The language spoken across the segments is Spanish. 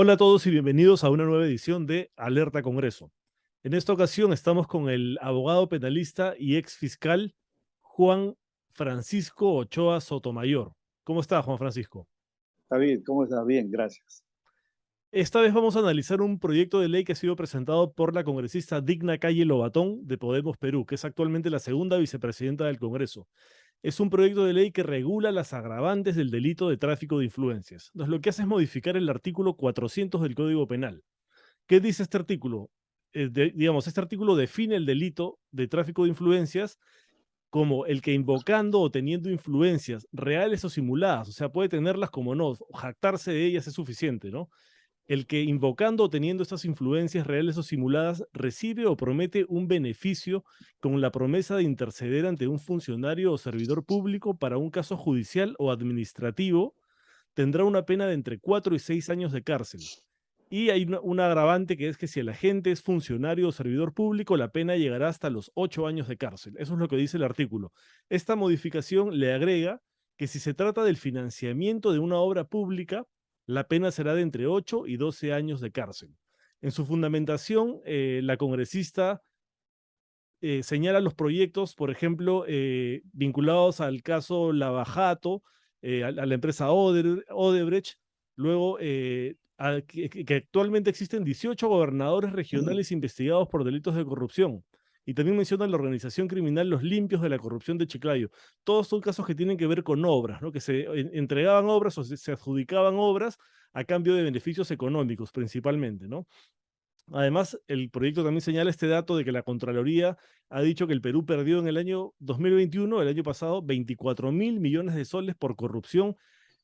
Hola a todos y bienvenidos a una nueva edición de Alerta Congreso. En esta ocasión estamos con el abogado penalista y ex fiscal Juan Francisco Ochoa Sotomayor. ¿Cómo está, Juan Francisco? David, ¿cómo estás? Bien, gracias. Esta vez vamos a analizar un proyecto de ley que ha sido presentado por la congresista Digna Calle Lobatón de Podemos Perú, que es actualmente la segunda vicepresidenta del Congreso. Es un proyecto de ley que regula las agravantes del delito de tráfico de influencias. Entonces, lo que hace es modificar el artículo 400 del Código Penal. ¿Qué dice este artículo? Digamos, este artículo define el delito de tráfico de influencias como el que invocando o teniendo influencias reales o simuladas, o sea, puede tenerlas como no, jactarse de ellas es suficiente, ¿no? El que invocando o teniendo estas influencias reales o simuladas recibe o promete un beneficio con la promesa de interceder ante un funcionario o servidor público para un caso judicial o administrativo, tendrá una pena de entre 4 y 6 años de cárcel. Y hay una agravante que es que si el agente es funcionario o servidor público, la pena llegará hasta los 8 años de cárcel. Eso es lo que dice el artículo. Esta modificación le agrega que si se trata del financiamiento de una obra pública, la pena será de entre 8 y 12 años de cárcel. En su fundamentación, la congresista señala los proyectos, por ejemplo, vinculados al caso Lavajato, a la empresa Odebrecht, luego que actualmente existen 18 gobernadores regionales investigados por delitos de corrupción. Y también menciona la organización criminal Los Limpios de la Corrupción de Chiclayo. Todos son casos que tienen que ver con obras, ¿no? Que se entregaban obras o se adjudicaban obras a cambio de beneficios económicos principalmente, ¿no? Además, el proyecto también señala este dato de que la Contraloría ha dicho que el Perú perdió en el año 2021, el año pasado, 24.000 millones de soles por corrupción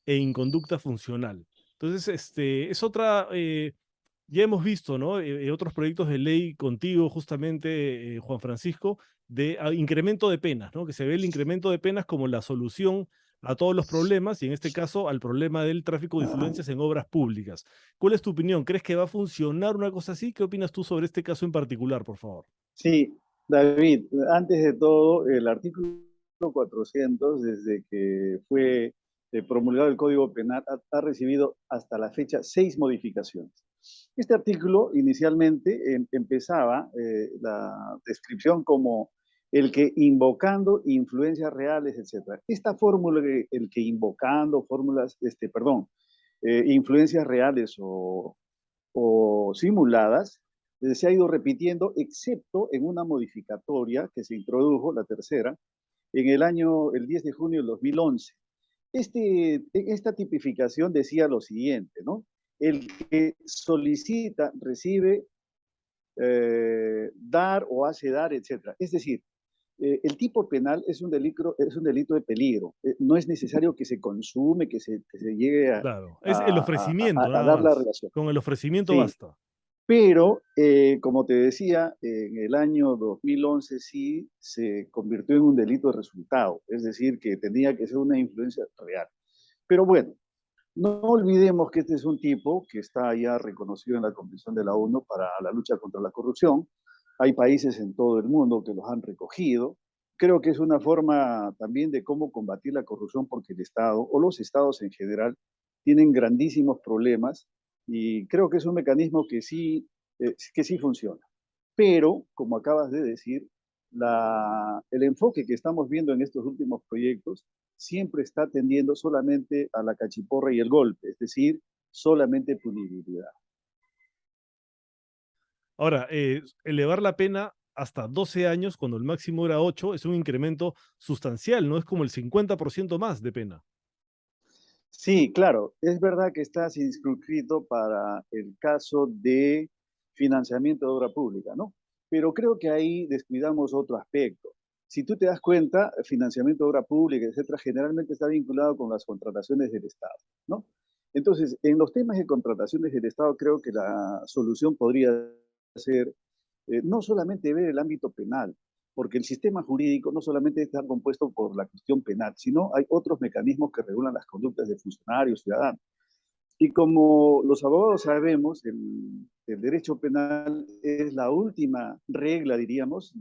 e inconducta funcional. Entonces, es otra, ya hemos visto, ¿no? Otros proyectos de ley contigo, justamente, Juan Francisco, de incremento de penas, ¿no? Que se ve el incremento de penas como la solución a todos los problemas y en este caso al problema del tráfico de influencias en obras públicas. ¿Cuál es tu opinión? ¿Crees que va a funcionar una cosa así? ¿Qué opinas tú sobre este caso en particular, por favor? Sí, David, antes de todo, el artículo 400, desde que fue promulgado el Código Penal, ha recibido hasta la fecha 6 modificaciones. Este artículo inicialmente empezaba la descripción como el que invocando influencias reales, etc. Esta fórmula, el que invocando fórmulas, influencias reales o simuladas, se ha ido repitiendo, excepto en una modificatoria que se introdujo, la tercera, en el 10 de junio del 2011. Esta tipificación decía lo siguiente, ¿no? El que solicita, recibe, dar o hace dar, etc. Es decir, el tipo penal es un delito de peligro. No es necesario que se consume, que se llegue Claro, es el ofrecimiento a nada dar la más. relación. Con el ofrecimiento Sí, basta. pero, como te decía, en el año 2011 sí se convirtió en un delito de resultado, es decir, que tenía que ser una influencia real. Pero bueno, no olvidemos que este es un tipo que está ya reconocido en la Convención de la ONU para la lucha contra la corrupción. Hay países en todo el mundo que los han recogido. Creo que es una forma también de cómo combatir la corrupción porque el Estado o los estados en general tienen grandísimos problemas y creo que es un mecanismo que sí funciona. Pero, como acabas de decir, el enfoque que estamos viendo en estos últimos proyectos siempre está tendiendo solamente a la cachiporra y el golpe, es decir, solamente punibilidad. Ahora, elevar la pena hasta 12 años, cuando el máximo era 8, es un incremento sustancial, no es como el 50% más de pena. Sí, claro, es verdad que está inscrito para el caso de financiamiento de obra pública, ¿no? Pero creo que ahí descuidamos otro aspecto. Si tú te das cuenta, financiamiento de obra pública, etcétera, generalmente está vinculado con las contrataciones del Estado, ¿no? Entonces, en los temas de contrataciones del Estado, creo que la solución podría ser no solamente ver el ámbito penal, porque el sistema jurídico no solamente está compuesto por la cuestión penal, sino hay otros mecanismos que regulan las conductas de funcionarios, ciudadanos. Y como los abogados sabemos, el derecho penal es la última regla, diríamos,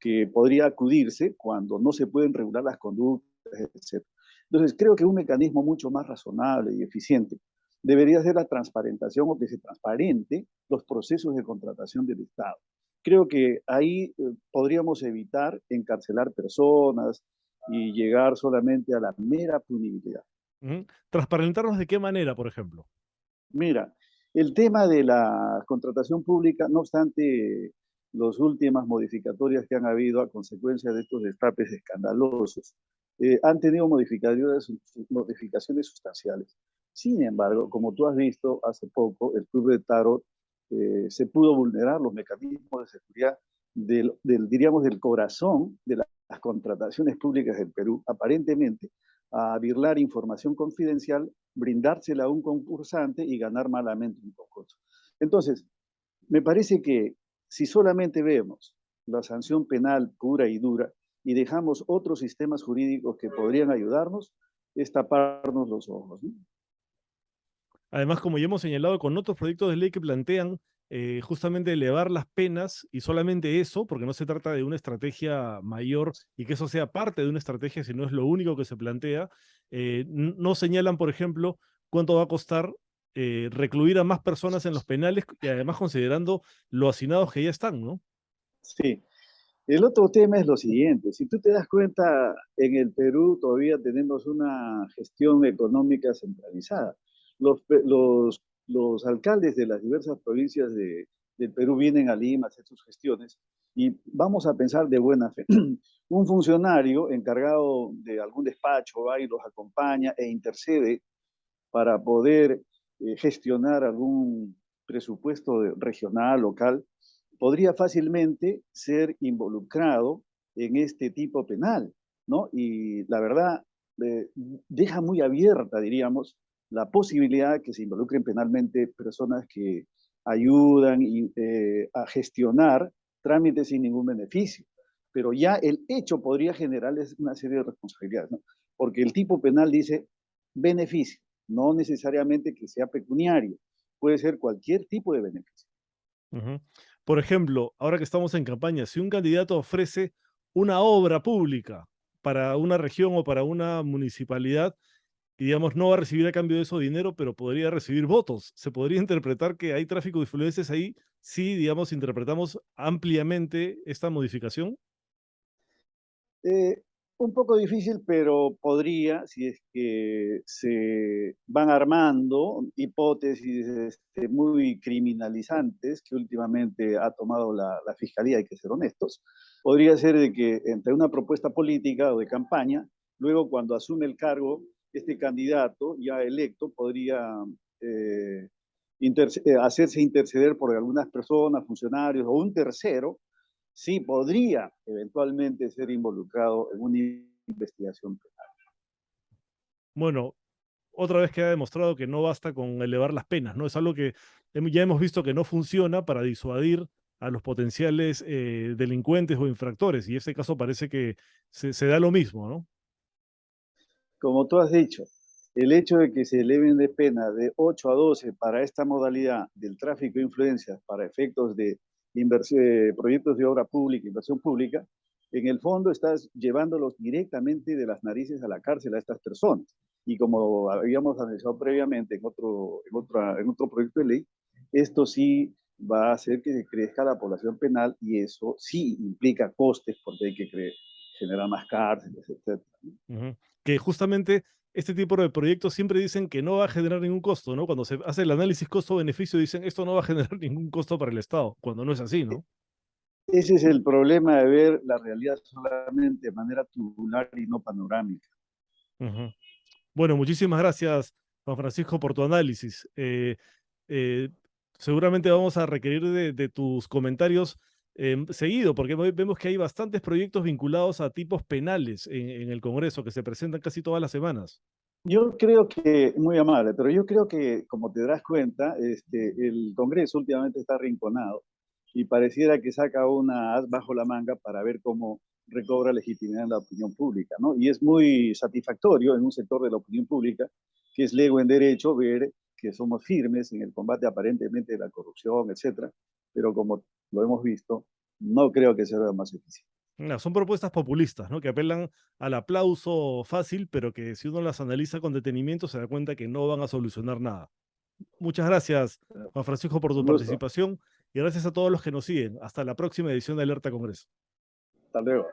que podría acudirse cuando no se pueden regular las conductas, etc. Entonces, creo que un mecanismo mucho más razonable y eficiente debería ser la transparentación o que se transparente los procesos de contratación del Estado. Creo que ahí podríamos evitar encarcelar personas y llegar solamente a la mera punibilidad. ¿Transparentarnos de qué manera, por ejemplo? Mira, el tema de la contratación pública, no obstante las últimas modificatorias que han habido a consecuencia de estos destapes escandalosos, han tenido modificaciones sustanciales. Sin embargo, como tú has visto hace poco, el Club de Tarot se pudo vulnerar los mecanismos de seguridad diríamos, del corazón de las contrataciones públicas del Perú, aparentemente, a birlar información confidencial, brindársela a un concursante y ganar malamente un concurso. Entonces, me parece que si solamente vemos la sanción penal pura y dura y dejamos otros sistemas jurídicos que podrían ayudarnos, es taparnos los ojos, ¿no? Además, como ya hemos señalado con otros proyectos de ley que plantean justamente elevar las penas y solamente eso, porque no se trata de una estrategia mayor y que eso sea parte de una estrategia, sino es lo único que se plantea, no señalan, por ejemplo, cuánto va a costar recluir a más personas en los penales y además considerando los hacinados que ya están, ¿no? Sí. El otro tema es lo siguiente, si tú te das cuenta, en el Perú todavía tenemos una gestión económica centralizada. Los alcaldes de las diversas provincias del Perú vienen a Lima a hacer sus gestiones y vamos a pensar de buena fe. Un funcionario encargado de algún despacho va y los acompaña e intercede para poder gestionar algún presupuesto regional, local, podría fácilmente ser involucrado en este tipo penal, ¿no? Y la verdad, deja muy abierta, diríamos, la posibilidad que se involucren penalmente personas que ayudan a gestionar trámites sin ningún beneficio. Pero ya el hecho podría generarles una serie de responsabilidades, ¿no? Porque el tipo penal dice beneficio, no necesariamente que sea pecuniario, puede ser cualquier tipo de beneficio. Ujú. Por ejemplo, ahora que estamos en campaña, si un candidato ofrece una obra pública para una región o para una municipalidad, y digamos, no va a recibir a cambio de eso dinero, pero podría recibir votos. ¿Se podría interpretar que hay tráfico de influencias ahí si, digamos, interpretamos ampliamente esta modificación? Eh, un poco difícil, pero podría, si es que se van armando hipótesis muy criminalizantes que últimamente ha tomado la Fiscalía, hay que ser honestos, podría ser de que entre una propuesta política o de campaña, luego cuando asume el cargo, este candidato ya electo podría eh, hacerse interceder por algunas personas, funcionarios o un tercero sí podría eventualmente ser involucrado en una investigación penal. Bueno, otra vez queda demostrado que no basta con elevar las penas, ¿no? Es algo que ya hemos visto que no funciona para disuadir a los potenciales delincuentes o infractores, y en este caso parece que se da lo mismo, ¿no? Como tú has dicho, el hecho de que se eleven de pena de 8 a 12 para esta modalidad del tráfico de influencias para efectos de proyectos de obra pública, inversión pública, en el fondo estás llevándolos directamente de las narices a la cárcel a estas personas. Y como habíamos analizado previamente en otro proyecto de ley, esto sí va a hacer que crezca la población penal y eso sí implica costes porque hay que generar más cárceles, etc. Ujú. Que justamente este tipo de proyectos siempre dicen que no va a generar ningún costo, ¿no? Cuando se hace el análisis costo-beneficio dicen esto no va a generar ningún costo para el Estado, cuando no es así, ¿no? Ese es el problema de ver la realidad solamente de manera tubular y no panorámica. Ujú. Bueno, muchísimas gracias, Juan Francisco, por tu análisis. Eh, seguramente vamos a requerir de tus comentarios seguido, porque vemos que hay bastantes proyectos vinculados a tipos penales en el Congreso que se presentan casi todas las semanas. Yo creo que, muy amable, pero yo creo que, como te das cuenta, el Congreso últimamente está arrinconado y pareciera que saca una as bajo la manga para ver cómo recobra legitimidad en la opinión pública, ¿no? Y es muy satisfactorio en un sector de la opinión pública, que es lego en derecho, ver que somos firmes en el combate aparentemente de la corrupción, etcétera, pero como lo hemos visto, no creo que sea más eficiente. No, son propuestas populistas, ¿no? Que apelan al aplauso fácil, pero que si uno las analiza con detenimiento se da cuenta que no van a solucionar nada. Muchas gracias, Juan Francisco, por tu Un gusto. participación y gracias a todos los que nos siguen. Hasta la próxima edición de Alerta Congreso. Hasta luego.